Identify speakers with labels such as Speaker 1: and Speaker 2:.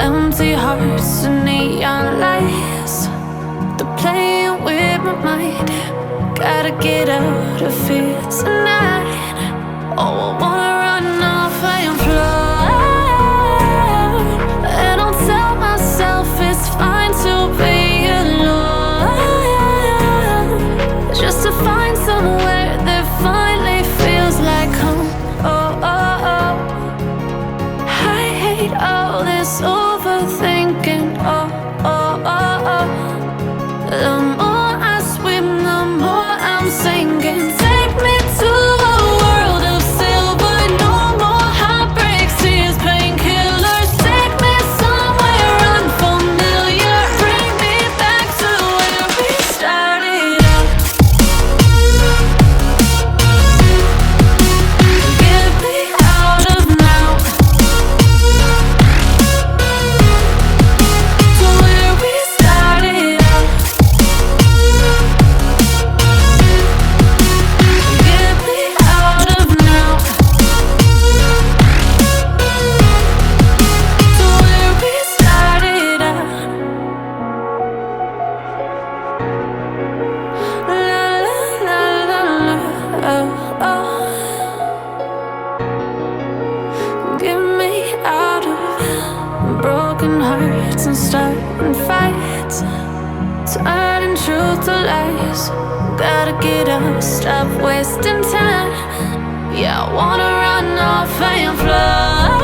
Speaker 1: Empty hearts and neon lights, they're playing with my mind. Gotta get out of here tonight. Oh, I wanna run off and fly, and I'll tell myself it's fine to be alone, just to find somewhere that finally feels like home. Oh, oh, oh. I hate all this overthinking. Oh, oh, oh, oh. The more I swim, the more I'm sinking. Take me to a world of silver. No more heartbreaks, tears, painkillers. Take me somewhere unfamiliar. Bring me back to where we started out. Get me out of now, to where we started out. Get me out of now, to where we started out. La la la la la, oh, oh. Get me out of broken hearts and starting fights, turning truth to lies. Gotta get up, stop wasting time. Yeah, I wanna run off and fly.